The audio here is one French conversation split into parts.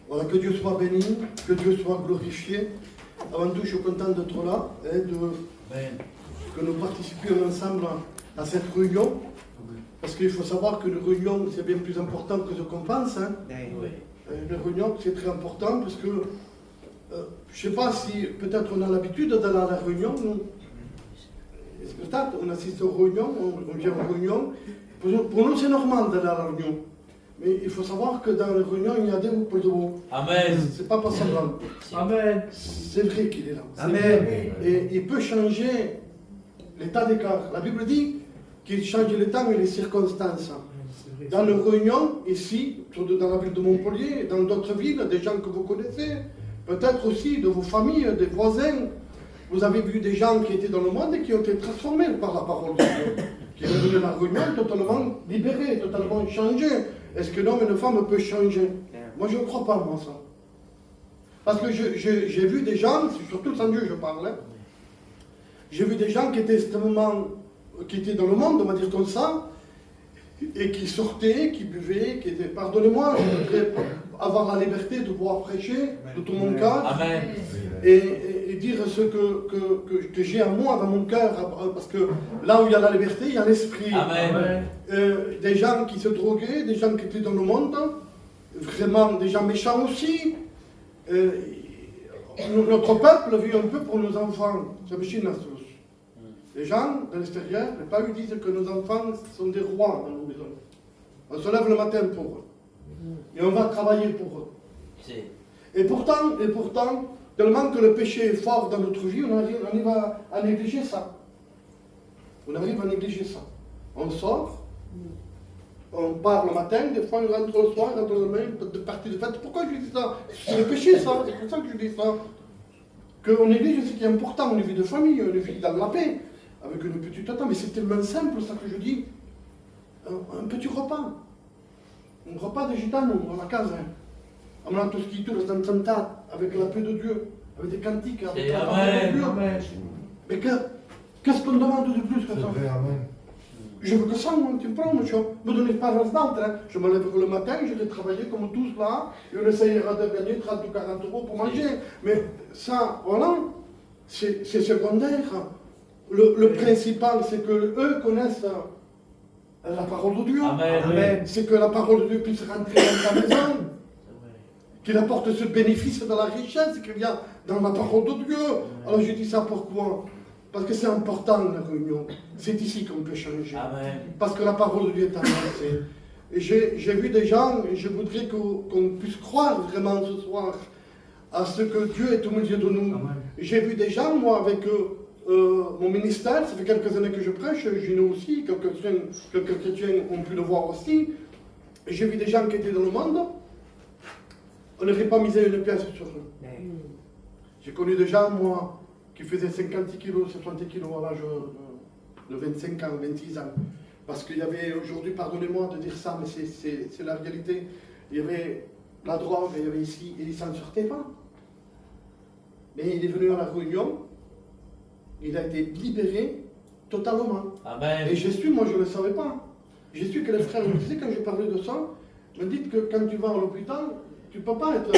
Voilà, que Dieu soit béni, que Dieu soit glorifié. Avant tout, je suis content d'être là et que nous participions ensemble à cette réunion. Parce qu'il faut savoir que les réunions, c'est bien plus important que ce qu'on pense. Hein. Les réunions, c'est très important parce que je ne sais pas si peut-être on a l'habitude d'aller à la réunion. Peut-être on assiste aux réunions, on vient aux réunions. Pour nous, c'est normal d'aller à la réunion. Mais il faut savoir que dans les réunions, il y a des hauts et des hauts. Amen. C'est pas semblant. Amen. C'est vrai qu'il est là. Amen. Et il peut changer l'état des cœurs. La Bible dit qu'il change les temps et les circonstances. Dans les réunions, ici, dans la ville de Montpellier, dans d'autres villes, des gens que vous connaissez, peut-être aussi de vos familles, des voisins, vous avez vu des gens qui étaient dans le monde et qui ont été transformés par la parole de Dieu, qui sont venus à la réunion totalement libérés, totalement changés. Est-ce qu'un homme et une femme peuvent changer? Moi, je ne crois pas, moi, ça. Parce que j'ai vu des gens, surtout sans Dieu, je parle, hein, j'ai vu des gens qui étaient extrêmement, qui étaient dans le monde, on va dire comme ça, et qui sortaient, qui buvaient, qui étaient, pardonnez-moi, je voudrais avoir la liberté de pouvoir prêcher de tout mon cœur. Amen. Et dire ce que j'ai à moi dans mon cœur, parce que là où il y a la liberté, il y a l'esprit. Amen. Des gens qui se droguaient, des gens qui étaient dans le monde, vraiment des gens méchants aussi. Notre peuple vit un peu pour nos enfants. Les gens de l'extérieur, les pas ils disent que nos enfants sont des rois dans nos maisons. On se lève le matin pour eux. Et on va travailler pour eux. Et pourtant, tellement que le péché est fort dans notre vie, on arrive à négliger ça. On arrive à négliger ça. On sort, on part le matin, des fois on rentre le soir, on rentre le matin, de partie de fête. Pourquoi je dis ça? C'est le péché, ça. C'est pour ça que je dis ça. Qu'on néglige ce qui est important, une vie de famille, une vie dans la paix, avec une petite attente. Mais c'est tellement simple, ça que je dis. Un petit repas. Un repas de gitano dans la case. On a tout ce qui tourne dans avec la paix de Dieu, avec des cantiques, avec la parole de Dieu. Mais qu'est-ce qu'on demande de plus que ça? Je veux que ça, moi, tu me prends, monsieur. Ne me donnez pas d'autre. Hein. Je me lèverai le matin, je vais travailler comme tous là, et on essayera de gagner 30 ou 40 euros pour manger. Mais ça, voilà, c'est secondaire. Le principal, c'est qu'eux connaissent la parole de Dieu. Amen. C'est que la parole de Dieu puisse rentrer dans ta maison. Qu'il apporte ce bénéfice de la richesse qu'il y a dans la parole de Dieu. Alors je dis ça pourquoi? Parce que c'est important la réunion. C'est ici qu'on peut changer. Amen. Parce que la parole de Dieu est avancée. Et j'ai vu des gens, et je voudrais qu'on puisse croire vraiment ce soir à ce que Dieu est au milieu de nous. J'ai vu des gens, moi, avec mon ministère, ça fait quelques années que je prêche, Gino aussi, quelques chrétiens ont pu le voir aussi. Et j'ai vu des gens qui étaient dans le monde. On n'aurait pas misé une pièce sur eux. J'ai connu des gens, moi, qui faisaient 50 kilos, 60 kilos à l'âge de 25 ans, 26 ans. Parce qu'il y avait aujourd'hui, pardonnez-moi de dire ça, mais c'est la réalité, il y avait la drogue, il y avait ici, et il ne s'en sortait pas. Mais il est venu à la réunion, il a été libéré totalement. Amen. Et Jésus, moi je ne le savais pas. J'ai su que les frères me disaient, quand je parlais de ça, me dites que quand tu vas à l'hôpital, tu ne peux pas être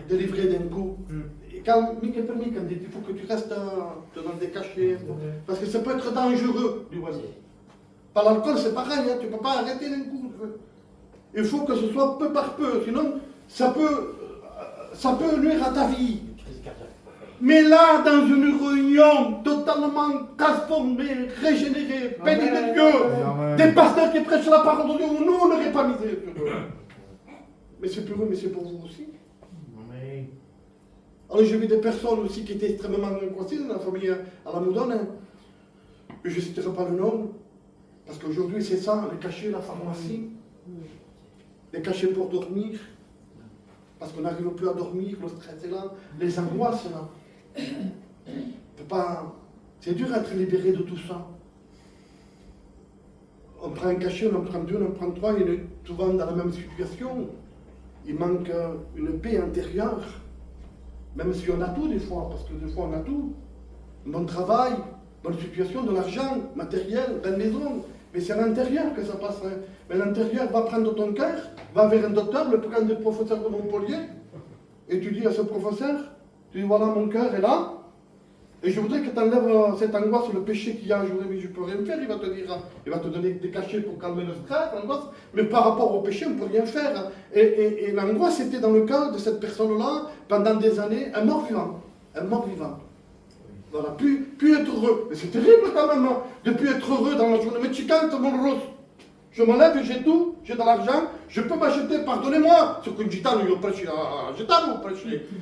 délivré d'un coup. Et quand Mickey Permick dit il faut que tu restes dans des cachets, parce que ça peut être dangereux. Par l'alcool, c'est pareil, hein, tu ne peux pas arrêter d'un coup. Il faut que ce soit peu par peu, sinon ça peut nuire à ta vie. Mais là, dans une réunion totalement transformée, régénérée, bénie de Dieu, des pasteurs qui prêchent la parole de Dieu, nous, on n'aurait pas misé sur eux. Mais c'est pour eux, mais c'est pour vous aussi. Alors j'ai vu des personnes aussi qui étaient extrêmement angoissées dans la famille à la Moudonne. Hein. Je ne citerai pas le nom, parce qu'aujourd'hui c'est ça, les cachets, la pharmacie, les cachets pour dormir, parce qu'on n'arrive plus à dormir, le stress est là, les angoisses là. C'est dur d'être libéré de tout ça. On prend un cachet, on en prend deux, on en prend trois, on est souvent dans la même situation. Il manque une paix intérieure. Même si on a tout des fois, parce que des fois on a tout. Bon travail, bonne situation, de l'argent, matériel, belle maison. Mais c'est à l'intérieur que ça passerait. Mais l'intérieur va prendre ton cœur, va vers un docteur, le plus grand des professeurs de Montpellier, et tu dis à ce professeur, tu dis voilà mon cœur est là, et je voudrais que tu enlèves cette angoisse, le péché qu'il y a aujourd'hui, mais je ne peux rien faire, il va te dire, il va te donner des cachets pour calmer le stress, l'angoisse, mais par rapport au péché, on ne peut rien faire. Et l'angoisse était dans le cœur de cette personne-là, pendant des années, un mort-vivant. Un mort-vivant. Voilà, plus être heureux. Mais c'est terrible quand même, hein, de plus être heureux dans la journée. Mais tu cantes mon rose. Je me lève, j'ai tout, j'ai de l'argent, je peux m'acheter, pardonnez-moi, ce qu'un gitano,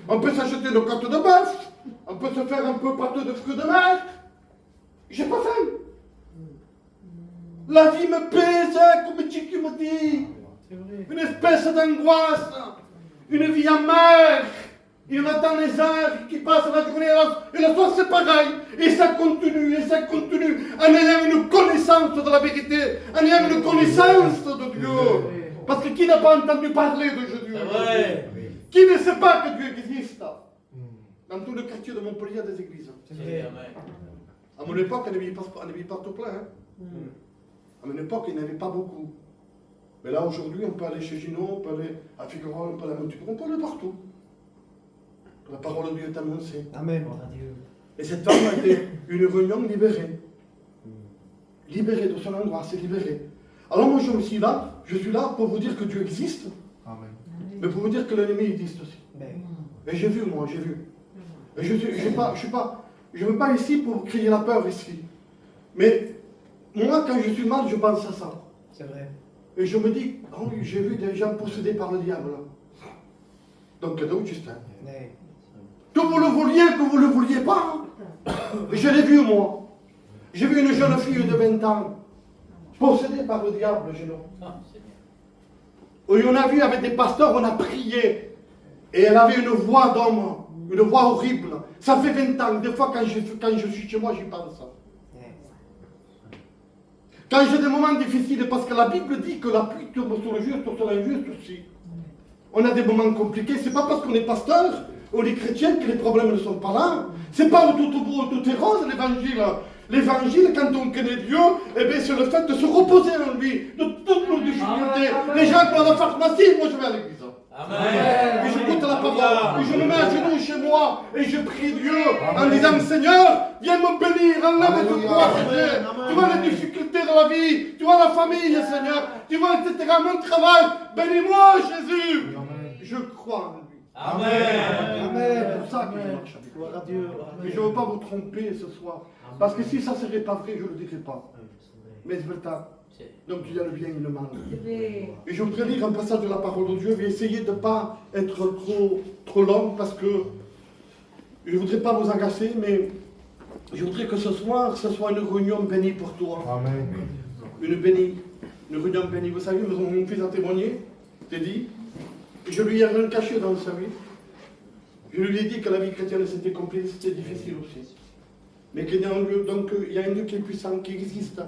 on peut s'acheter une côte de bœuf, on peut se faire un peu pâteux de fruits de mer. J'ai pas faim. La vie me pèse, comme Tiki me dit. Une espèce d'angoisse, une vie amère. Il y en a dans les heures qui passent la journée et la soir c'est pareil. Et ça continue, en ayant une connaissance de la vérité, en ayant une connaissance de Dieu. Parce que qui n'a pas entendu parler de Dieu? Qui ne sait pas que Dieu existe? Dans tout le quartier de Montpellier, il y a des églises. À mon époque, il n'y avait pas tout plein. Hein. À mon époque, il n'y en avait pas beaucoup. Mais là, aujourd'hui, on peut aller chez Gino, on peut aller à Figueroa, on peut aller à Montpellier, on peut aller partout. La parole de Dieu est annoncée. Amen. Et cette femme a été une réunion libérée. Libérée de son angoisse, libérée. Alors moi je suis là pour vous dire que Dieu existe. Amen. Mais pour vous dire que l'ennemi existe aussi. Et j'ai vu, moi, j'ai vu. Et je ne veux pas ici pour crier la peur ici. Mais moi, quand je suis mal, je pense à ça. C'est vrai. Et je me dis, oh, j'ai vu des gens possédés par le diable. Donc, cadeau, Justin. Que vous le vouliez pas. Je l'ai vu, moi. J'ai vu une jeune fille de 20 ans, possédée par le diable, où on a vu avec des pasteurs, on a prié. Et elle avait une voix d'homme, une voix horrible. Ça fait 20 ans, des fois quand je suis chez moi, j'y pense. Quand j'ai des moments difficiles, parce que la Bible dit que la pluie tombe sur le juste, sur l'injuste aussi. On a des moments compliqués, c'est pas parce qu'on est pasteur, ou les chrétiens que les problèmes ne sont pas là. C'est pas où tout est beau, tout est rose, l'évangile. L'évangile, quand on connaît Dieu, eh bien, c'est le fait de se reposer en lui, de toutes nos difficultés. Les gens qui vont à la pharmacie, moi je vais à l'église. Amen. Et j'écoute la parole, et je me mets à genoux chez moi, et je prie Dieu en disant, Seigneur, viens me bénir, enlève tout quoi, tu vois les difficultés de la vie, tu vois la famille, Seigneur, tu vois, etc., mon travail, bénis-moi, Jésus. Je crois en lui. Amen. Amen. C'est pour ça que je marche avec gloire à Dieu. Et je ne veux pas vous tromper ce soir. Parce que si ça ne serait pas vrai, je ne le dirais pas. Mais c'est vrai. Donc il y a le bien et le mal. Et je voudrais lire un passage de la parole de Dieu. Je vais essayer de ne pas être trop long parce que je ne voudrais pas vous agacer, mais je voudrais que ce soir, ce soit une réunion bénie pour toi. Amen. Une réunion bénie. Vous savez, mon fils a témoigné, j'ai dit. Je lui ai rien caché dans sa vie. Je lui ai dit que la vie chrétienne c'était compliqué, c'était difficile aussi. Mais qu'il y a un Dieu, donc il y a un Dieu qui est puissant, qui existe,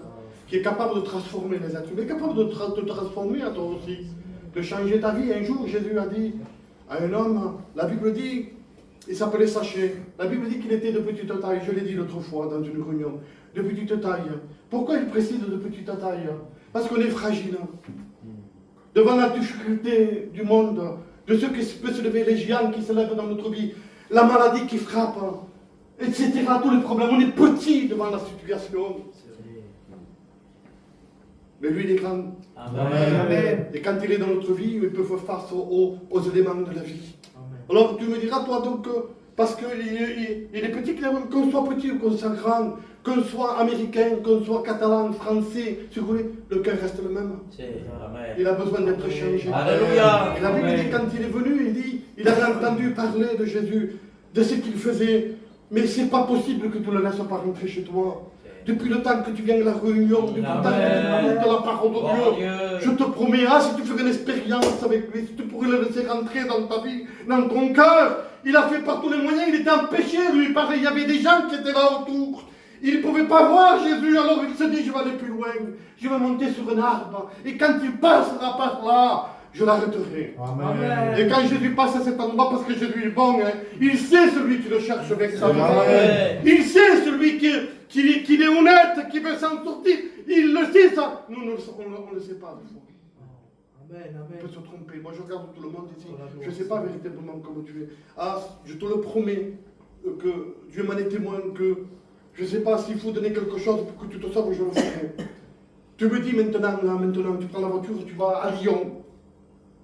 qui est capable de transformer les êtres. Il est capable de te transformer à toi aussi, de changer ta vie. Un jour, Jésus a dit à un homme, la Bible dit, il s'appelait Saché. La Bible dit qu'il était de petite taille, je l'ai dit l'autre fois dans une réunion, de petite taille. Pourquoi il précise de petite taille? Parce qu'on est fragile. Devant la difficulté du monde, de ceux qui peuvent se lever, les géants qui se lèvent dans notre vie, la maladie qui frappe, etc., tous les problèmes, on est petit devant la situation. Mais lui, il est grand. Amen. Et quand il est dans notre vie, il peut faire face aux éléments de la vie. Amen. Alors tu me diras, toi, donc, parce qu'il est petit, qu'on soit petit ou qu'on soit grand, qu'on soit américain, qu'on soit catalan, français, si vous voulez, le cœur reste le même. Il a besoin d'être changé. Alléluia. Et la Bible dit, quand il est venu, il avait entendu parler de Jésus, de ce qu'il faisait. Mais c'est pas possible que tu ne le laisses pas rentrer chez toi. Depuis le temps que tu viens à la réunion, depuis le temps que tu écoutes la parole de Dieu, je te promets, si tu ferais une expérience avec lui, si tu pourrais le laisser rentrer dans ta vie, dans ton cœur, il a fait par tous les moyens, il était empêché, lui, pareil, il y avait des gens qui étaient là autour. Il ne pouvait pas voir Jésus, alors il se dit, je vais aller plus loin, je vais monter sur un arbre, et quand il passera par là, je l'arrêterai. Amen. Et quand Jésus passe à cet endroit, parce que Jésus est bon, il sait celui qui le cherche avec sa main. Il sait celui qu'il est honnête, qu'il veut s'en sortir. Il le sait ça. Nous, on ne le sait pas des fois. Amen, On amen. peut se tromper. Moi, je regarde tout le monde ici. Je ne sais pas véritablement comment tu es. Ah, je te le promets que Dieu m'en est témoin que je ne sais pas s'il faut donner quelque chose pour que tu te sauves, je le ferai. Tu me dis maintenant, tu prends la voiture, tu vas à Lyon.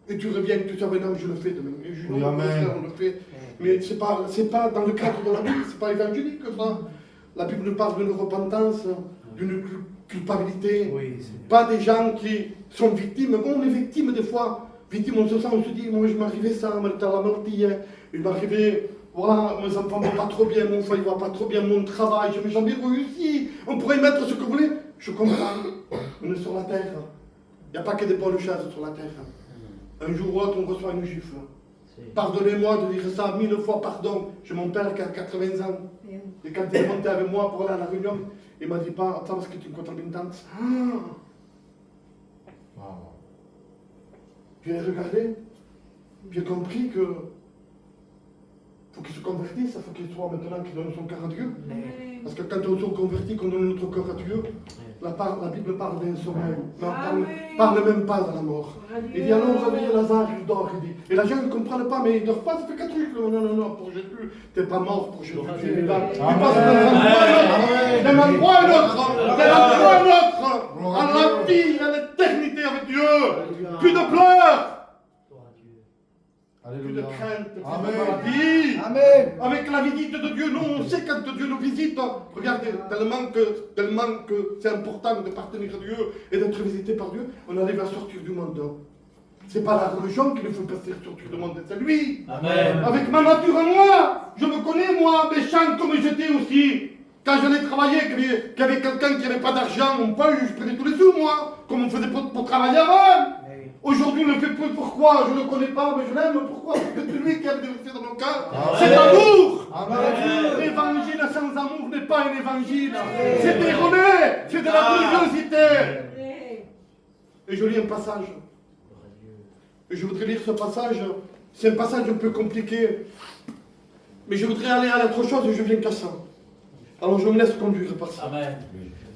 Et tu reviens, tu sais, maintenant, je le fais demain. Et je, Oui, amen. on le fait. Mais c'est pas dans le cadre de la Bible, c'est pas évangélique, ça. La Bible nous parle d'une repentance, d'une culpabilité. Oui, Seigneur. Pas des gens qui sont victimes. Bon, on est victime des fois. Victime, on se sent, on se dit, moi, je m'arrivais ça, la maladie, il m'arrivait, voilà, mes enfants ne vont pas trop bien, mon foyer ne va pas trop bien, mon travail, je n'ai jamais réussi. On pourrait mettre ce que vous voulez. Je comprends. On est sur la terre. Il n'y a pas que des bonnes choses sur la terre. Un jour ou l'autre, on reçoit une gifle. Pardonnez-moi de dire ça 1000 fois pardon. J'ai mon père qui a 80 ans. Et quand il est monté avec moi pour aller à la réunion, il m'a dit pas, attends, parce que tu me comptes une tante. J'ai regardé, j'ai compris que faut qu'il se convertisse, il faut qu'il soit maintenant qu'il donne son cœur à Dieu. Parce que quand on se convertit, qu'on donne notre cœur à Dieu, la Bible parle d'un sommeil, mais on parle même pas de la mort. Il dit allons réveiller Lazare, il dort, il dit. Et la gens ne comprennent pas, mais il ne dort pas, ça fait 4 trucs. Non, pour Jésus, tu n'es pas mort pour Jésus, tu es vivant. Il passe d'un endroit à un autre, à la vie, à l'éternité avec Dieu. Plus de pleurs. Plus de crainte, plus de maladie. Amen. Avec la visite de Dieu, nous on sait quand Dieu nous visite. Regardez, tellement que c'est important de partenir à Dieu et d'être visité par Dieu, on arrive à sortir du monde. C'est pas la religion qui nous fait passer sortir du monde, c'est lui. Amen. Avec ma nature à moi, je me connais moi, méchant comme j'étais aussi. Quand j'allais travailler, qu'il y avait quelqu'un qui n'avait pas d'argent, je prenais tous les sous moi, comme on faisait pour travailler avant. Aujourd'hui, on ne le fait plus. Pourquoi? Je ne le connais pas, mais je l'aime. Pourquoi? Parce que c'est lui qui a déversé dans nos cœurs. C'est l'amour. L'évangile sans amour n'est pas un évangile. C'est erroné. C'est de la religiosité. Et je lis un passage. Et je voudrais lire ce passage. C'est un passage un peu compliqué. Mais je voudrais aller à autre chose et je viens qu'à ça. Alors je me laisse conduire par ça. Amen.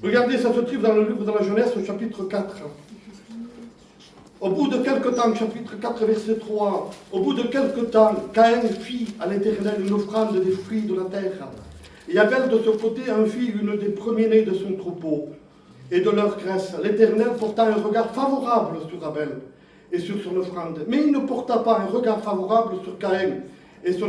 Regardez, ça se trouve dans le livre de la Genèse, au chapitre 4. Au bout de quelque temps, chapitre 4, verset 3, au bout de quelque temps, Caïn fit à l'Éternel une offrande des fruits de la terre. Et Abel de ce côté en fit une des premiers-nés de son troupeau et de leur graisse. L'Éternel porta un regard favorable sur Abel et sur son offrande. Mais il ne porta pas un regard favorable sur Caïn et sur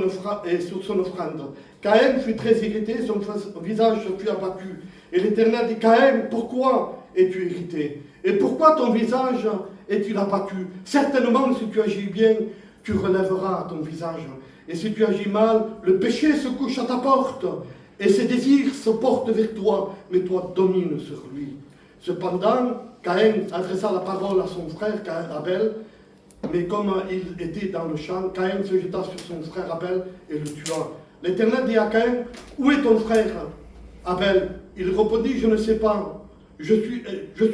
son offrande. Caïn fut très irrité, son visage fut abattu. Et l'Éternel dit, Caïn, pourquoi es-tu irrité? Et pourquoi ton visage est-il abattu? Certainement, si tu agis bien, tu relèveras ton visage. Et si tu agis mal, le péché se couche à ta porte, et ses désirs se portent vers toi, mais toi domines sur lui. Cependant, Caïn adressa la parole à son frère Abel, mais comme il était dans le champ, Caïn se jeta sur son frère Abel et le tua. L'Éternel dit à Caïn, où est ton frère Abel? Il répondit, je ne sais pas. Je suis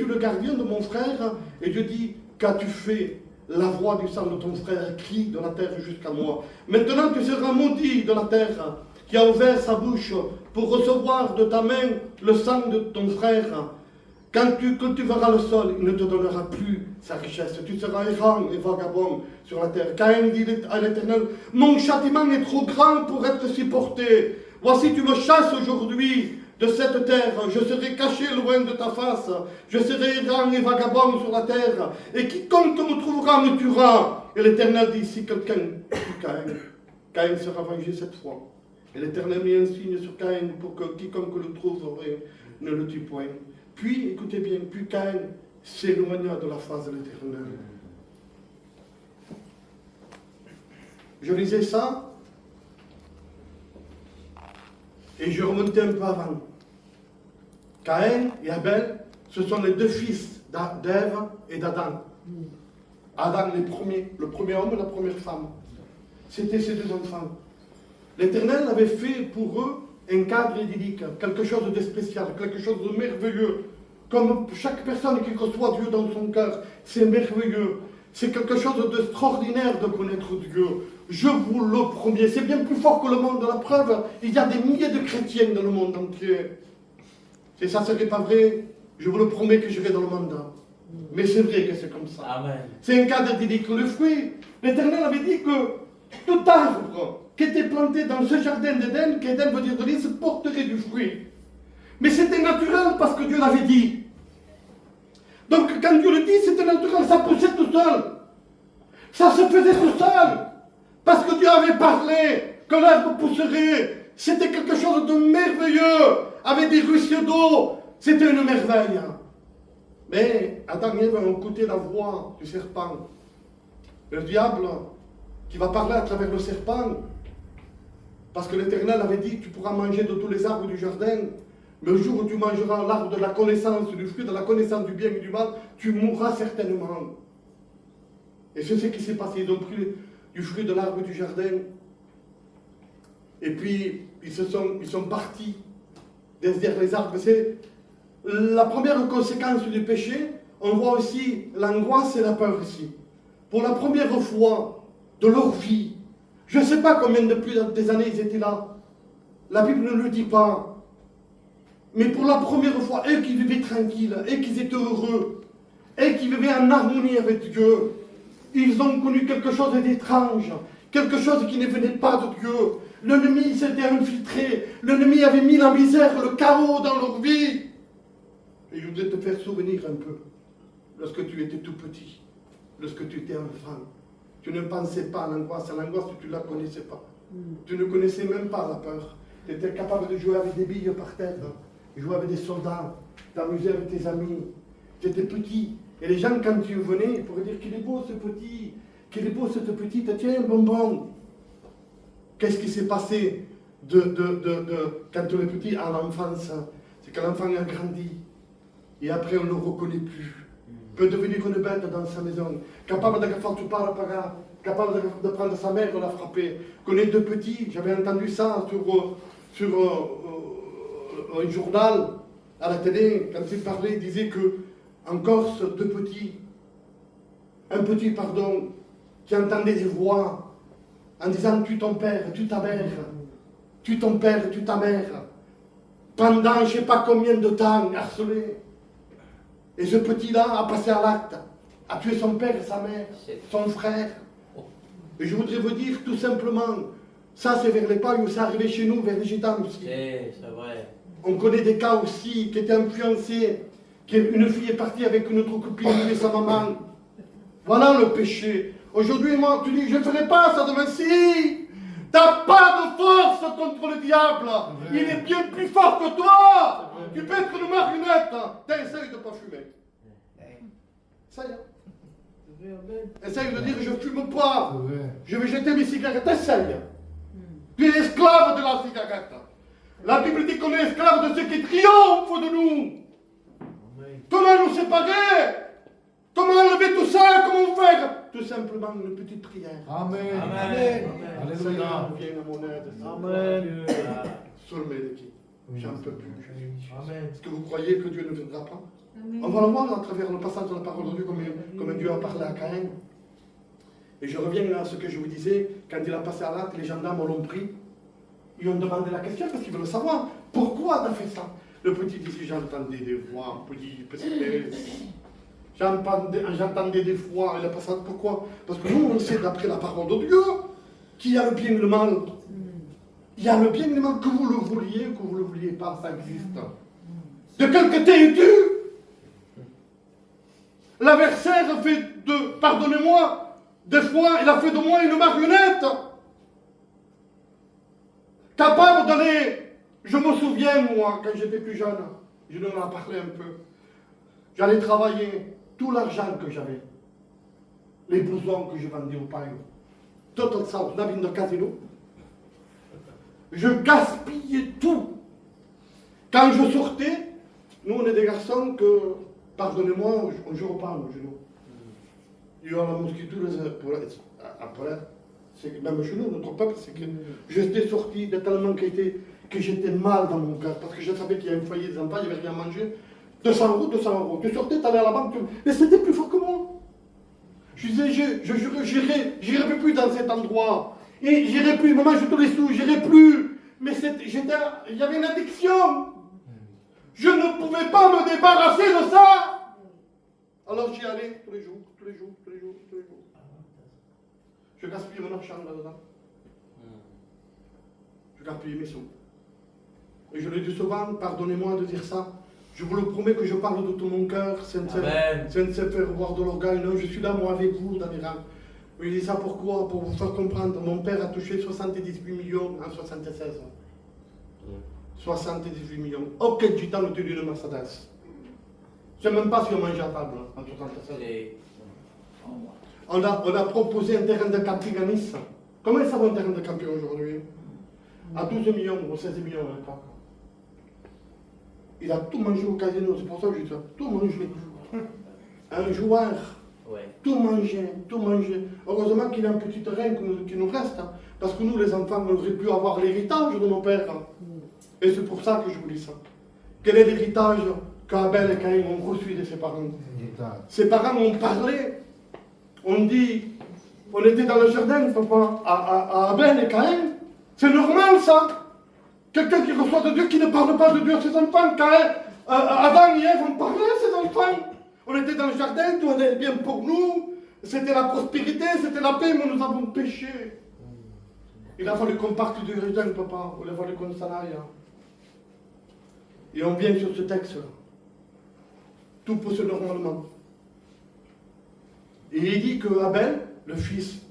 le gardien de mon frère, et Dieu dit, qu'as-tu fait? La voix du sang de ton frère crie de la terre jusqu'à moi. Maintenant tu seras maudit de la terre, qui a ouvert sa bouche pour recevoir de ta main le sang de ton frère. Quand tu cultiveras le sol, il ne te donnera plus sa richesse. Tu seras errant et vagabond sur la terre. Caïn dit à l'Éternel, mon châtiment est trop grand pour être supporté. Voici, tu me chasses aujourd'hui de cette terre, je serai caché loin de ta face, je serai errant et vagabond sur la terre, et quiconque me trouvera me tuera. Et l'Éternel dit, si quelqu'un tue Caïn, Caïn sera vengé cette fois. Et l'Éternel mit un signe sur Caïn pour que quiconque le trouverait ne le tue point. Puis, écoutez bien, puis Caïn s'éloigna de la face de l'Éternel. Je lisais ça, et je remontais un peu avant. Caïn et Abel, ce sont les deux fils d'Ève et d'Adam. Adam, le premier homme et la première femme. C'était ces deux enfants. L'Éternel avait fait pour eux un cadre idyllique, quelque chose de spécial, quelque chose de merveilleux. Comme chaque personne qui reçoit Dieu dans son cœur, c'est merveilleux. C'est quelque chose d'extraordinaire de connaître Dieu. Je vous le promets, c'est bien plus fort que le monde. La preuve, il y a des milliers de chrétiens dans le monde entier. Si ça ne serait pas vrai, je vous le promets que j'irai dans le mandat. Mais c'est vrai que c'est comme ça. Amen. C'est un cadre qui dit que le fruit, l'Éternel avait dit que tout arbre qui était planté dans ce jardin d'Éden, qu'Éden veut dire délice, porterait du fruit. Mais c'était naturel parce que Dieu l'avait dit. Donc quand Dieu le dit, c'était naturel, ça poussait tout seul. Ça se faisait tout seul. Parce que Dieu avait parlé que l'arbre pousserait. C'était quelque chose de merveilleux, avec des ruisseaux d'eau. C'était une merveille. Mais Adam et Ève ont écouté la voix du serpent. Le diable qui va parler à travers le serpent. Parce que l'Éternel avait dit, tu pourras manger de tous les arbres du jardin. Mais le jour où tu mangeras l'arbre de la connaissance du fruit, de la connaissance du bien et du mal, tu mourras certainement. Et c'est ce qui s'est passé. Ils ont pris du fruit de l'arbre du jardin. Et puis, ils sont partis derrière les arbres. C'est la première conséquence du péché. On voit aussi l'angoisse et la peur ici. Pour la première fois de leur vie, je ne sais pas combien depuis des années ils étaient là. La Bible ne le dit pas. Mais pour la première fois, eux qui vivaient tranquilles, eux qui étaient heureux, eux qui vivaient en harmonie avec Dieu, ils ont connu quelque chose d'étrange, quelque chose qui ne venait pas de Dieu. L'ennemi s'était infiltré, l'ennemi avait mis la misère, le chaos dans leur vie. Et je voudrais te faire souvenir un peu, lorsque tu étais tout petit, lorsque tu étais enfant, tu ne pensais pas à l'angoisse, tu ne la connaissais pas. Tu ne connaissais même pas la peur. Tu étais capable de jouer avec des billes par terre, jouer avec des soldats, t'amuser avec tes amis. Tu étais petit. Et les gens, quand tu venais, ils pourraient dire qu'il est beau ce petit, qu'il est beau cette petite, tiens, un bonbon. Qu'est-ce qui s'est passé quand on est petit à l'enfance? C'est que l'enfant a grandi. Et après, on ne le reconnaît plus. Il peut devenir une bête dans sa maison. Capable de faire tout par là, capable de prendre sa mère et la frapper. Qu'on est deux petits, j'avais entendu ça sur un journal à la télé, quand il parlait, il disait que en Corse, un petit, qui entendait des voix en disant tue ton père, tue ta mère, tue ton père, tue ta mère, pendant je ne sais pas combien de temps, harcelé. Et ce petit-là a passé à l'acte, a tué son père et sa mère, son frère. Et je voudrais vous dire tout simplement, ça c'est vers les Pagnes, c'est arrivé chez nous, vers les Gitanes aussi. C'est vrai. On connaît des cas aussi qui étaient influencés, qu'une fille est partie avec une autre copine et sa maman. Voilà le péché. Aujourd'hui, moi, tu dis, je ne ferai pas ça demain. Si, t'as pas de force contre le diable. Il est bien plus fort que toi. Tu peux être une marionnette. Essaye de ne pas fumer. Essaye. Essaye de dire, je ne fume pas. Je vais jeter mes cigarettes. Essaye. Tu es esclave de la cigarette. La Bible dit qu'on est esclave de ceux qui triomphent de nous. Comment nous séparer? Comment enlever tout ça? Comment faire? Tout simplement une petite prière. Amen. Amen. Seigneur, viens à mon aide. Amen. Sauve-moi, j'en peux plus. Amen. Est-ce que vous croyez que Dieu ne viendra pas? On va le voir à travers le passage de la parole de Dieu, comme Dieu a parlé à Caïn. Et je reviens à ce que je vous disais, quand il a passé à l'acte, les gendarmes l'ont pris. Ils ont demandé la question parce qu'ils veulent savoir pourquoi tu as fait ça. Le petit disait, j'entendais des voix, j'entendais des voix, il a passé pourquoi? Parce que nous, on sait d'après la parole de Dieu qu'il y a le bien et le mal. Il y a le bien et le mal, que vous le vouliez, que vous ne le vouliez pas, ça existe. De quel côté es-tu? L'adversaire fait de, pardonnez-moi, des fois, il a fait de moi une marionnette. Capable d'aller, je me souviens, moi, quand j'étais plus jeune, je nous en ai parlé un peu. J'allais travailler tout l'argent que j'avais, les blousons que je vendais au pain, tout ça, on avait une casino. Je gaspillais tout. Quand je sortais, nous on est des garçons que, pardonnez-moi, on ne joue pas au genou. Il y a la mosquito, après, c'est même chez nous, notre peuple, c'est que j'étais sorti de tellement que j'étais mal dans mon cœur, parce que je savais qu'il y avait un foyer des enfants, il n'y avait rien à manger. 200 €, 200 €. Tu sortais, tu allais à la banque, mais c'était plus fort que moi. Je disais, je jurais, j'irai plus dans cet endroit. Et j'irai plus, maman, je te les sous, j'irai plus. Mais il y avait une addiction. Je ne pouvais pas me débarrasser de ça. Alors j'y allais tous les jours, tous les jours, tous les jours, tous les jours. Je gaspillais mon argent là-dedans. Je gaspillais mes sous. Et je l'ai dit souvent, pardonnez-moi de dire ça. Je vous le promets que je parle de tout mon cœur, sans se faire voir de l'orgueil. Non, je suis là, moi, avec vous, dans les rangs. Je dis ça pourquoi? Pour vous faire comprendre. Mon père a touché 78 millions en 76. 78 millions. Aucun gitan ne tenait une Mercedes. Je ne sais même pas si on mangeait à table en 76. On a proposé un terrain de camping à Nice. Comment ça va un terrain de camping aujourd'hui? À 12 millions ou 16 millions à l'époque. Il a tout mangé au casino, c'est pour ça que je dis ça. Tout mangé. Un joueur. Ouais. Tout mangé, tout mangé. Heureusement qu'il a un petit terrain qui nous reste. Hein, parce que nous, les enfants, on aurait pu avoir l'héritage de nos pères. Hein. Et c'est pour ça que je vous dis ça. Quel est l'héritage qu'Abel et Caïn ont reçu de ses parents? Ses parents ont parlé. On dit, on était dans le jardin, papa, à Abel et Caïn. C'est normal ça. Quelqu'un qui reçoit de Dieu, qui ne parle pas de Dieu à ses enfants. Adam et Ève ont parlé à ses enfants. On était dans le jardin, tout allait bien pour nous. C'était la prospérité, c'était la paix, mais nous avons péché. Il a fallu qu'on parte du jardin, papa. Il a fallu qu'on s'en aille. Et on vient sur ce texte-là. Tout pousse normalement. Et il dit que Abel, le fils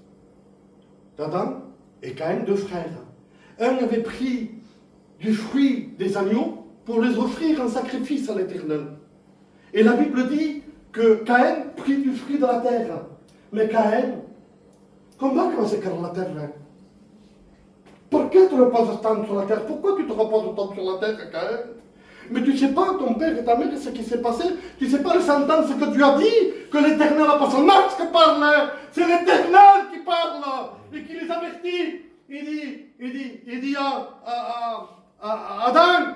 d'Adam, et Caïn, deux frères. Un avait pris du fruit des agneaux pour les offrir en sacrifice à l'Éternel. Et la Bible dit que Caïn prit du fruit de la terre. Mais Caïn, comment c'est qu'elle la terre? Pourquoi tu reposes tant sur la terre? Pourquoi tu te reposes tant sur la terre, Caïn? Mais tu ne sais pas, ton père et ta mère, ce qui s'est passé. Tu ne sais pas les sentences que tu as dit, que l'Éternel n'a pas son max qui parle. C'est l'Éternel qui parle et qui les avertit. Il dit à Adam,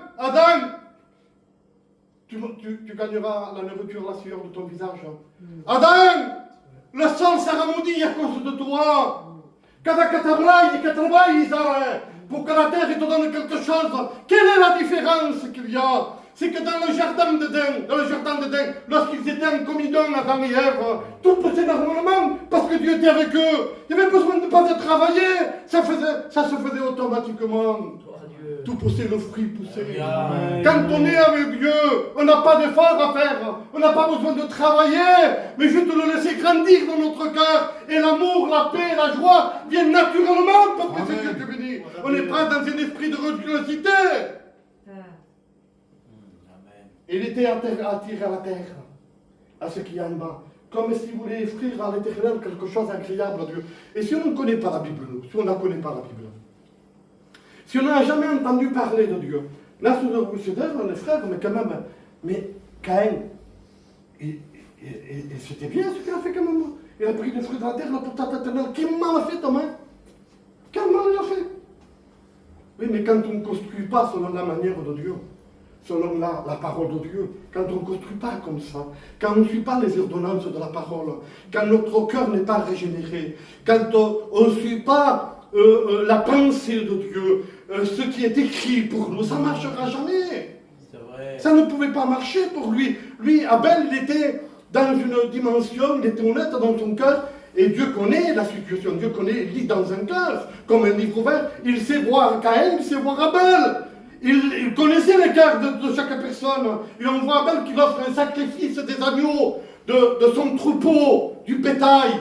tu gagneras la nourriture, la sueur de ton visage. Adam, le sol sera maudit à cause de toi. Cada que travaille, que travaille, pour que la terre te donne quelque chose. Quelle est la différence qu'il y a? C'est que dans le jardin d'Éden, lorsqu'ils étaient en communion, Adam et Ève, tout poussait normalement parce que Dieu était avec eux. Il n'y avait besoin de ne pas travailler, ça se faisait automatiquement. Tout poussait, le fruit poussait. Quand on est avec Dieu, on n'a pas d'effort à faire, on n'a pas besoin de travailler, mais juste de le laisser grandir dans notre cœur. Et l'amour, la paix, la joie viennent naturellement parce que c'est Dieu qui bénit. On n'est pas dans un esprit de religiosité. Il était attiré à la terre, à ce qu'il y a en bas, comme s'il voulait offrir à l'Éternel quelque chose d'incroyable à Dieu. Et si on ne connaît pas la Bible, si on ne connaît pas la Bible, si on n'a jamais entendu parler de Dieu, là, c'est les frères, mais quand même, mais Caïn, et c'était bien ce qu'il a fait quand même. Il a pris des fruits de la terre, la porte éternelle. Quel mal a fait ta main? Quel mal il a fait? Oui, mais quand on ne construit pas selon la manière de Dieu, selon la parole de Dieu, quand on ne construit pas comme ça, quand on ne suit pas les ordonnances de la parole, quand notre cœur n'est pas régénéré, quand on ne suit pas la pensée de Dieu, ce qui est écrit pour nous, ça ne marchera jamais. C'est vrai. Ça ne pouvait pas marcher pour lui. Lui, Abel, il était dans une dimension, il était honnête dans son cœur, et Dieu connaît la situation, Dieu connaît, il lit dans un cœur, comme un livre ouvert, il sait voir Caïn, il sait voir Abel. Il connaissait les cœurs de chaque personne. Et on voit Abel qu'il offre un sacrifice des agneaux, de son troupeau, du bétail,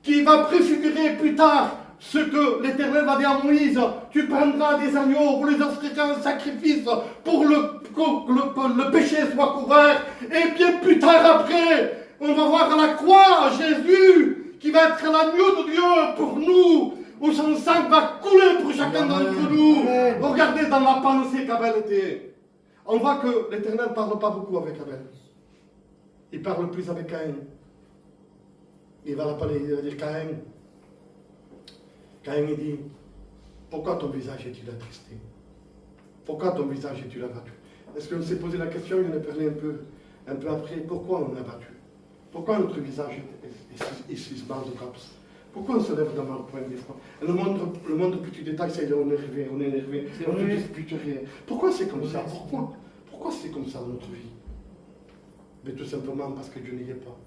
qui va préfigurer plus tard ce que l'Éternel va dire à Moïse. Tu prendras des agneaux, vous les offrirez en sacrifice pour que le péché soit couvert. Et bien plus tard après, on va voir à la croix Jésus qui va être l'agneau de Dieu pour nous, où son sang va couler pour chacun d'entre nous. Regardez dans la pensée qu'Abel était. On voit que l'Éternel ne parle pas beaucoup avec Abel. Il parle plus avec Caïn. Il va l'appeler, il va dire Caïn. Caïn il dit, pourquoi ton visage est-il attristé? Pourquoi ton visage est-il abattu? Est-ce qu'on s'est posé la question, il en a parlé un peu après, pourquoi on est abattu? Pourquoi notre visage est si mal de caps? Pourquoi on se lève dans le point des fois? Le monde petit détail, c'est on est énervé, on dispute rien. Pourquoi c'est comme ça? Pourquoi Pourquoi c'est comme ça dans notre vie? Mais tout simplement parce que Dieu n'y est pas.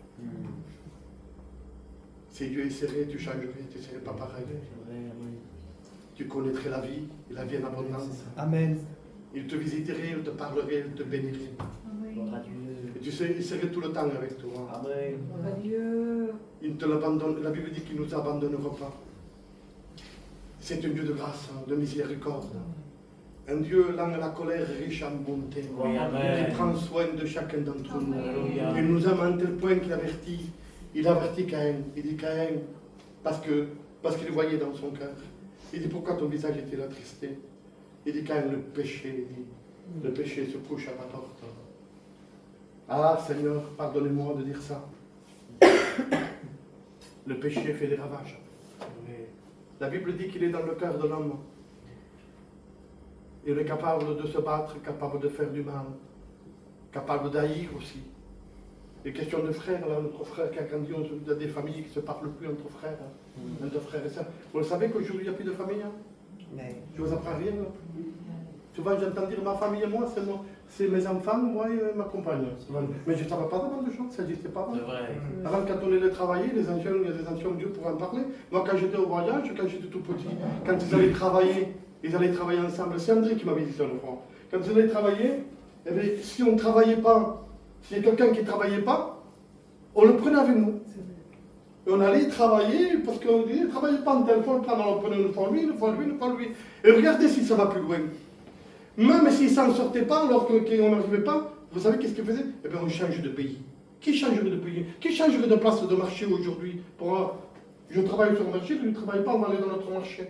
Si Dieu y serait, tu changerais, tu ne serais pas pareil. Tu connaîtrais la vie, et la vie en abondance. Amen. Il te visiterait, il te parlerait, il te bénirait. Et tu sais, il serait tout le temps avec toi. Amen. Il te l'abandonne. La Bible dit qu'il ne nous abandonnera pas. C'est un Dieu de grâce, de miséricorde. Un Dieu lent à la colère, riche en bonté. Oui, amen. Qui prend soin de chacun d'entre nous. Alléluia. Il nous aime à un tel point qu'il avertit. Il avertit Caïn. Il dit Caïn, parce qu'il voyait dans son cœur. Il dit pourquoi ton visage était attristé. Il dit Caïn, le péché, il dit, le péché se couche à ma porte. Ah Seigneur, pardonnez-moi de dire ça. Le péché fait des ravages. La Bible dit qu'il est dans le cœur de l'homme. Il est capable de se battre, capable de faire du mal, capable d'haïr aussi. Les questions de frères, là, notre frère qui a grandi dans des familles qui ne se parlent plus entre frères, entre frères et sœurs. Vous le savez qu'aujourd'hui il n'y a plus de famille, hein? Tu vous apprends rien, là? Souvent j'entends dire ma famille et moi, c'est mes enfants, moi et ma compagne. Mais je ne savais pas d'avant de choses, ça n'existait pas avant. C'est vrai. Avant, quand on allait travailler, les anciens, il y a des anciens Dieu pour en parler. Moi, quand j'étais au voyage, quand j'étais tout petit, quand ils allaient travailler ensemble. C'est André qui m'avait dit ça une fois. Quand ils allaient travailler, eh bien, si on ne travaillait pas, s'il y a quelqu'un qui ne travaillait pas, on le prenait avec nous. Et on allait travailler, parce qu'on disait, ne travaillez pas en tel fois, le prendre, on le prenait une fois lui, une fois lui, une fois lui. Et regardez si ça va plus loin. Même s'ils ne s'en sortaient pas, alors qu'on n'arrivait pas, vous savez qu'est-ce qu'ils faisaient? Eh bien, on change de pays. Qui changerait de pays? Qui changerait de place de marché aujourd'hui? Je travaille sur le marché, je ne travaille pas, on va aller dans notre marché.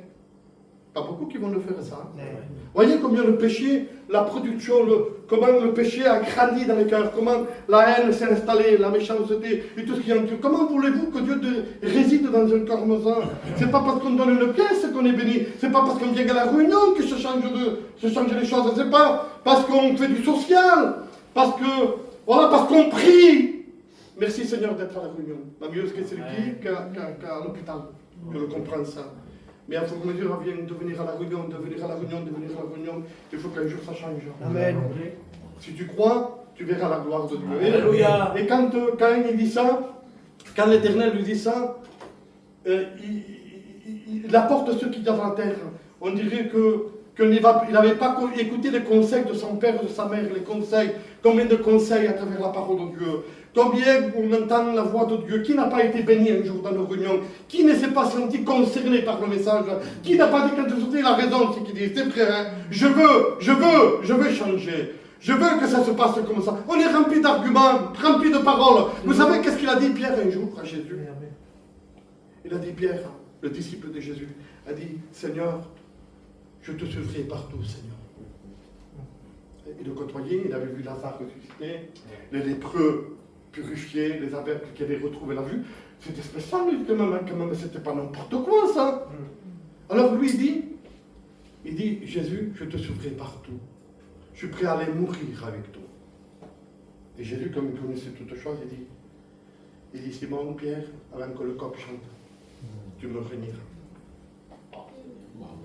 Pas beaucoup qui vont le faire ça. Hein. Voyez combien le péché, la production, comment le péché a grandi dans les cœurs, comment la haine s'est installée, la méchanceté et tout ce qui en tue. Comment voulez-vous que Dieu réside dans un corps comme ça? C'est pas parce qu'on donne une pièce qu'on est béni, c'est pas parce qu'on vient à la réunion que se changent les choses, c'est pas parce qu'on fait du social, parce qu'on prie. Merci Seigneur d'être à la réunion. Mieux que c'est qui qu'à l'hôpital. Je le comprends ça. Mais il faut que Dieu vienne de venir à la réunion, il faut qu'un jour ça change. Amen. Si tu crois, tu verras la gloire de Dieu. Alléluia. Et quand il dit ça, quand l'Éternel lui dit ça, il apporte ce qu'il y a dans la terre. On dirait qu'il n'avait pas écouté les conseils de son père et de sa mère, les conseils, combien de conseils à travers la parole de Dieu. Combien on entend la voix de Dieu? Qui n'a pas été béni un jour dans nos réunions? Qui ne s'est pas senti concerné par le message? Qui n'a pas dit quand tu sortais la raison? C'est qui dit, c'est frère, hein, je veux changer. Je veux que ça se passe comme ça. On est rempli d'arguments, rempli de paroles. Vous savez qu'est-ce qu'il a dit Pierre un jour à Jésus? Il a dit, Pierre, le disciple de Jésus, a dit, Seigneur, je te suivrai partout, Seigneur. Il le côtoyait, il avait vu Lazare ressuscité, les lépreux purifiés, les aveugles qui avaient retrouvé la vue. C'était spécial, lui, quand même, c'était pas n'importe quoi, ça. Alors lui, il dit, Jésus, je te suivrai partout. Je suis prêt à aller mourir avec toi. Et Jésus, comme il connaissait toutes choses, il dit, Simon, Pierre, avant que le coq chante, tu me réuniras.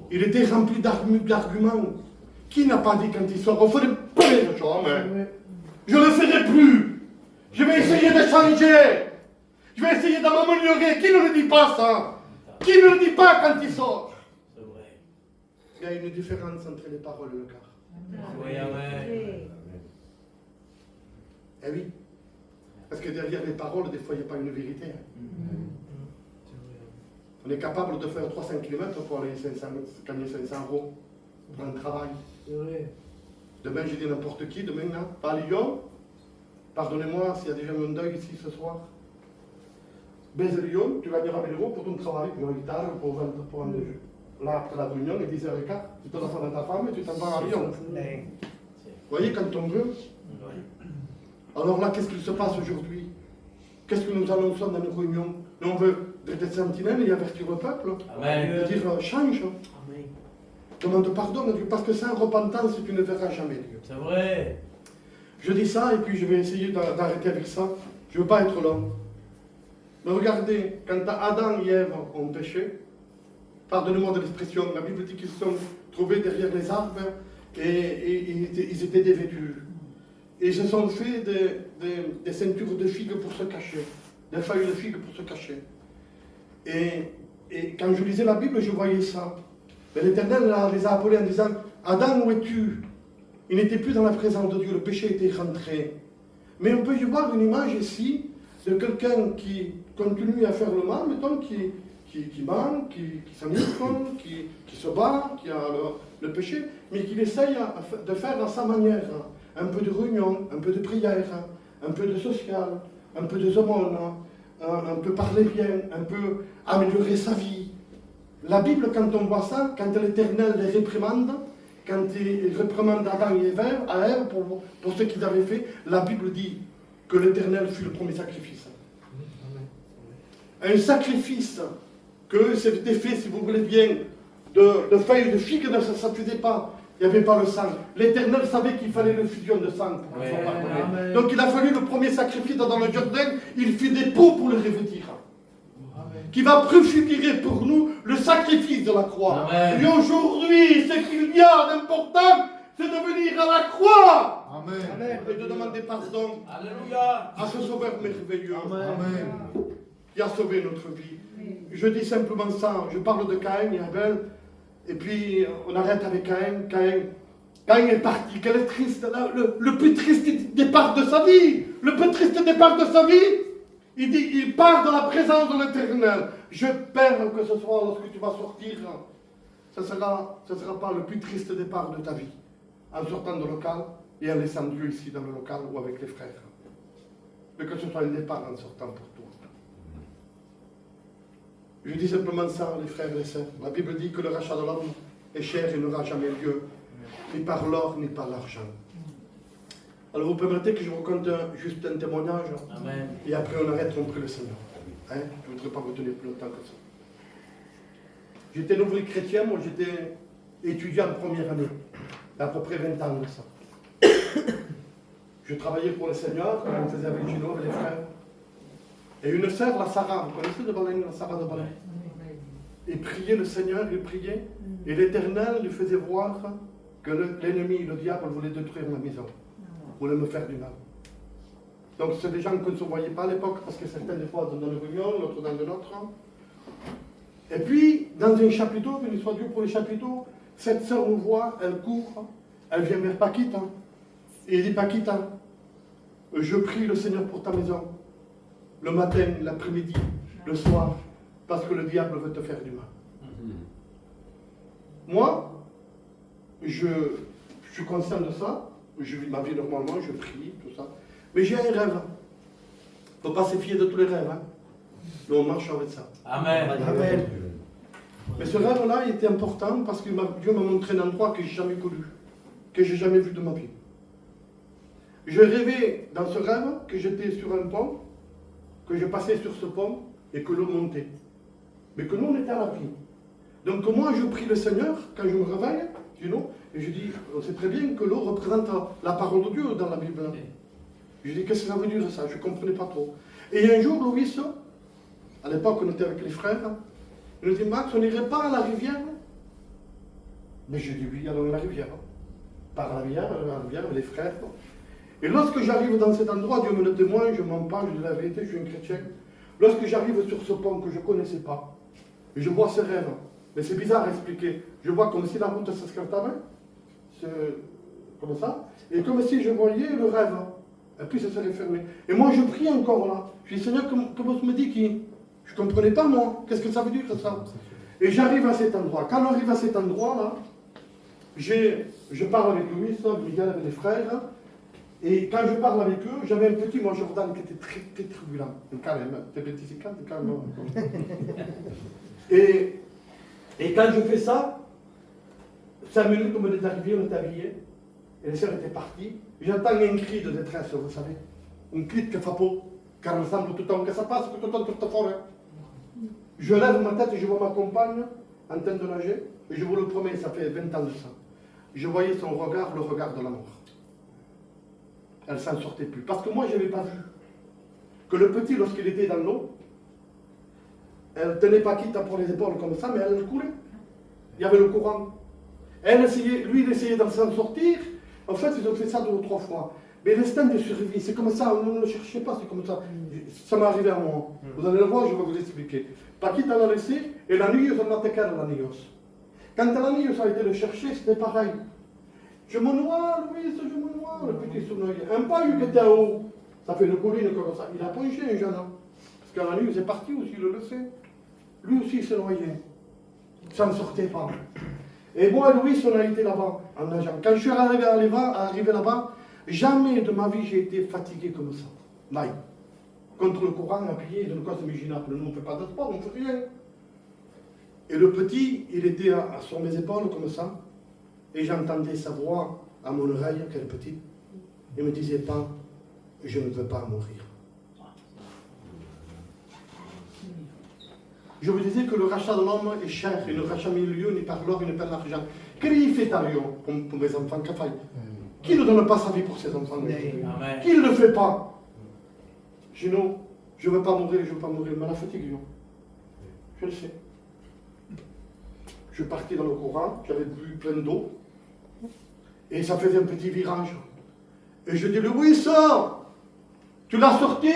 Il était rempli d'arguments. Qui n'a pas dit quand il sort, on ferait pas les choses, mais je ne le ferai plus. Je vais essayer de changer. Je vais essayer de m'améliorer. Qui ne le dit pas ça? Qui ne le dit pas quand il sort? C'est vrai. Il y a une différence entre les paroles et le cœur. Oui, amen. Eh oui. Parce que derrière les paroles, des fois, il n'y a pas une vérité. On est capable de faire 300 km pour aller gagner 500 € pour un travail. Demain, j'ai dit n'importe qui, demain, là, pas à Lyon. Pardonnez-moi s'il y a déjà un deuil ici ce soir. Baise Lyon, tu gagneras 1000 € pour ton travail, pour une guitare, pour un jeu. Là, après la réunion, il est 10h15, tu te laisses dans ta femme et tu t'en vas à Lyon. Vous voyez, quand on veut. Alors là, qu'est-ce qu'il se passe aujourd'hui? Qu'est-ce que nous annonçons dans nos réunions? Nous, on veut être sentinelle et avertir le peuple. Amen. De dire, change. Amen. Demande pardon à Dieu, parce que sans repentance, tu ne verras jamais Dieu. C'est vrai. Je dis ça et puis je vais essayer d'arrêter avec ça. Je ne veux pas être long. Mais regardez, quand Adam et Ève ont péché, pardonnez-moi de l'expression, la Bible dit qu'ils se sont trouvés derrière les arbres et ils étaient dévêtus. ils se sont fait des ceintures de figues pour se cacher, des feuilles de figues pour se cacher. Et quand je lisais la Bible, je voyais ça. Mais l'Éternel les a appelés en disant, Adam, où es-tu? Il n'était plus dans la présence de Dieu, le péché était rentré. Mais on peut y voir une image ici de quelqu'un qui continue à faire le mal, mettons, qui ment, qui s'amuse, qui se bat, qui a le péché, mais qui essaye de faire à sa manière. Un peu de réunion, un peu de prière, un peu de social, un peu de aumônes, un peu parler bien, un peu améliorer sa vie. La Bible, quand on voit ça, quand l'Éternel les réprimande, quand il réprimande Adam et Ève pour ce qu'ils avaient fait, la Bible dit que l'Éternel fut le premier sacrifice. Un sacrifice que c'était fait, si vous voulez bien, de feuilles de figues, ça ne faisait pas. Il n'y avait pas le sang. L'Éternel savait qu'il fallait le fusion de sang pour pouvoir pardonner. Donc il a fallu le premier sacrifice dans le Jourdain, il fit des pots pour le revêtir. Qui va préfigurer pour nous le sacrifice de la croix. Amen. Et aujourd'hui, ce qu'il y a d'important, c'est de venir à la croix. Amen. Et de demander pardon Alléluia. à ce sauveur merveilleux Amen. qui a sauvé notre vie. Je dis simplement ça, je parle de Caïn et Abel, et puis on arrête avec Caïn. Caïn est parti, quel est triste, le plus triste départ de sa vie, le plus triste départ de sa vie. Il dit, il part dans la présence de l'Éternel. Je perds que ce soit lorsque tu vas sortir, ce ne sera pas le plus triste départ de ta vie, en sortant du local et en laissant Dieu ici dans le local ou avec les frères. Mais que ce soit un départ en sortant pour toi. Je dis simplement ça, les frères et les sœurs. La Bible dit que le rachat de l'homme est cher et n'aura jamais lieu, ni par l'or, ni par l'argent. Alors vous permettez que je vous raconte juste un témoignage. Amen. Et après on arrête, on prie le Seigneur. Hein? Je ne voudrais pas vous tenir plus longtemps que ça. J'étais un ouvrier chrétien, moi j'étais étudiant en première année. Il y a à peu près 20 ans de ça. Je travaillais pour le Seigneur, comme on faisait avec Gino, avec les frères. Et une sœur, la Sarah, vous connaissez de Baleine, la Sarah de Baleine? Et priait le Seigneur, il priait. Et l'Éternel lui faisait voir que l'ennemi, le diable, voulait détruire ma maison. Voulait me faire du mal. Donc c'est des gens qu'on ne se voyait pas à l'époque, parce que certains des fois dans une réunion, l'autre dans une autre. Et puis, dans un chapiteau, béni soit Dieu pour les chapiteaux, cette sœur nous voit, elle court, elle vient vers Paquita. Et il dit, Paquita, je prie le Seigneur pour ta maison, le matin, l'après-midi, le soir, parce que le diable veut te faire du mal. Moi, je suis conscient de ça, je vis ma vie normalement, je prie, tout ça. Mais j'ai un rêve. Il ne faut pas se fier de tous les rêves. Hein. Mais on marche avec ça. Amen. Amen. Mais ce rêve-là, il était important parce que Dieu m'a montré un endroit que je n'ai jamais connu, que je n'ai jamais vu de ma vie. Je rêvais dans ce rêve que j'étais sur un pont, que je passais sur ce pont et que l'eau montait. Mais que nous, on était à l'abri. Donc moi, je prie le Seigneur quand je me réveille, et je dis, on sait très bien que l'eau représente la parole de Dieu dans la Bible. Je dis, qu'est-ce que ça veut dire ça? Je ne comprenais pas trop. Et un jour, Louis, à l'époque, on était avec les frères, il nous dit, Max, on n'irait pas à la rivière? Mais je dis, oui, allons à la rivière. Par la rivière, les frères. Et lorsque j'arrive dans cet endroit, Dieu me le témoigne, je ne mens pas, je dis la vérité, je suis un chrétien. Lorsque j'arrive sur ce pont que je ne connaissais pas, et je vois ce rêve, mais c'est bizarre à expliquer, je vois comme si la route s'escartavait, comme ça, et comme si je voyais le rêve, et puis ça serait fermé. Et moi je prie encore là, je dis Seigneur, comment tu me dis qui? Je ne comprenais pas moi, qu'est-ce que ça veut dire ça? Et j'arrive à cet endroit. Quand on arrive à cet endroit là, je parle avec Louis, Miguel, avec les frères, et quand je parle avec eux, j'avais un petit moi Jordan qui était très, très turbulent, quand même, t'es petit, quand même. Et quand je fais ça, 5 minutes, on est arrivé, on est habillé, et les sœurs étaient parties. J'entends un cri de détresse, vous savez. Un cri de fapo, car il me semble tout le temps que ça passe, que tout le temps, tout le temps. Je lève ma tête et je vois ma compagne en train de nager, et je vous le promets, ça fait 20 ans de ça. Je voyais son regard, le regard de la mort. Elle ne s'en sortait plus. Parce que moi, je n'avais pas vu que le petit, lorsqu'il était dans l'eau, elle ne tenait pas quitte pour les épaules comme ça, mais elle coulait. Il y avait le courant. Elle essayait, lui, il essayait d'en s'en sortir. En fait, ils ont fait ça 2 ou 3 fois. Mais l'instinct de survie, c'est comme ça, ne le cherchez pas, c'est comme ça. Ça m'est arrivé à moi. Vous allez le voir, je vais vous expliquer. Paquita l'a laissé, et la nuit, on a attaqué à la nuit. Quand la nuit, ça a été le chercher, c'était pareil. Je me noie, Louis, je me noie, le petit se noyait. Un paille qui était en haut, ça fait une colline comme ça. Il a penché un jeune homme. Parce qu'à la nuit, c'est parti aussi, il le sait. Lui aussi, il se noyait. Ça ne sortait pas. Et moi, Louis, on a été là-bas, en nageant. Quand je suis arrivé là-bas, jamais de ma vie j'ai été fatigué comme ça. Là, contre le courant, appuyé, d'une cause imaginable. Nous, on ne fait pas de sport, on ne fait rien. Et le petit, il était sur mes épaules comme ça. Et j'entendais sa voix à mon oreille, quelle petite. Il me disait pas, je ne veux pas mourir. Je vous disais que le rachat de l'homme est cher, il ne rachat ni lieu, ni par l'or, ni par l'argent. Quel fait Tario pour mes enfants Kafaï? Qui ne donne pas sa vie pour ses enfants? Amen. Qui ne le fait pas? Sinon, je ne veux pas mourir, je ne veux pas mourir, mais la fatigue, non. Je le sais. Je partais dans le courant, j'avais bu plein d'eau, et ça faisait un petit virage. Et je dis, Louis, ça, tu l'as sorti?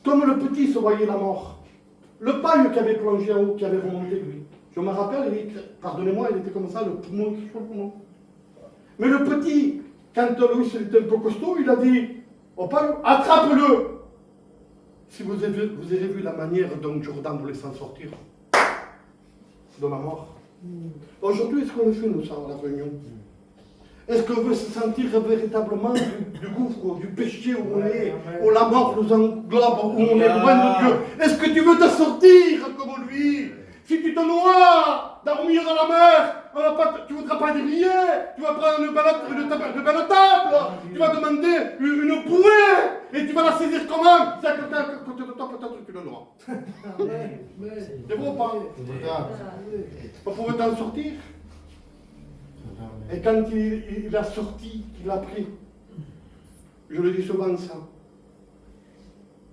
Comme le petit se voyait la mort. Le paille qui avait plongé en haut, qui avait remonté, lui. Je me rappelle, pardonnez-moi, il était comme ça, le poumon qui le poumon. Mais le petit, quand Louis était un peu costaud, il a dit au paille, attrape-le. Si vous avez vu la manière dont Jordan voulait s'en sortir de la mort. Aujourd'hui, est-ce qu'on le fait, nous, ça, à la réunion? Est-ce qu'on veut se sentir véritablement du gouffre, du péché où on est, où la mort nous englobe, où on est loin de Dieu? Est-ce que tu veux te sortir comme lui? Si tu te noies dans milieu de la mer, tu ne voudras pas dévier, tu vas prendre une belle table, tu vas demander une bouée, et tu vas la saisir comment? Si à quelqu'un à côté de toi, peut-être que tu le noies. C'est bon ou pas? Vous pouvez t'en sortir. Et quand il a sorti, il a pris, je le dis souvent ça,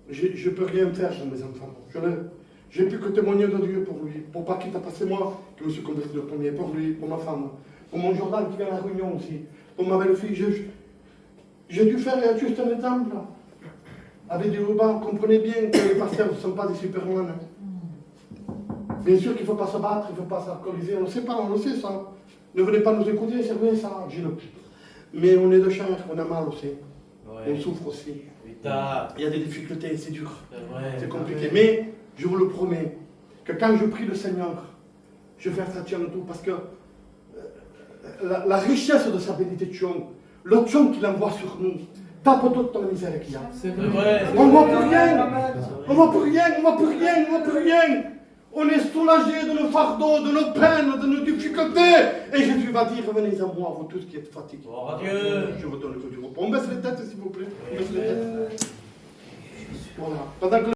je ne peux rien faire pour mes enfants. J'ai pu que témoigner de Dieu pour lui, pour pas qu'il t'a passé moi, qui me suis converti le premier, pour lui, pour ma femme, pour mon Jordan qui vient à la réunion aussi, pour ma belle-fille. J'ai dû faire juste un exemple. Avec des rubans, comprenez bien que les pasteurs ne sont pas des supermen. Bien sûr qu'il ne faut pas se battre, il ne faut pas s'alcooliser, on ne sait pas, on le sait ça. Ne venez pas nous écouter, c'est vrai ça, Gino. Mais on est de chair, on a mal aussi. Ouais. On souffre aussi. Il y a des difficultés, c'est dur. C'est compliqué. Mais je vous le promets, que quand je prie le Seigneur, je fais attention à tout, parce que la richesse de sa bénédiction, l'option qu'il envoie sur nous, tape toute la misère qu'il y a. C'est vrai. On ne voit plus rien. On ne voit plus rien, on ne voit plus rien, on ne voit plus rien. On est soulagé de nos fardeaux, de nos peines, de nos difficultés. Et Jésus va dire, revenez à moi, vous tous qui êtes fatigués. Oh, Dieu. Je vous donne le repos. On baisse les têtes, s'il vous plaît. On baisse les têtes. Voilà. Pendant que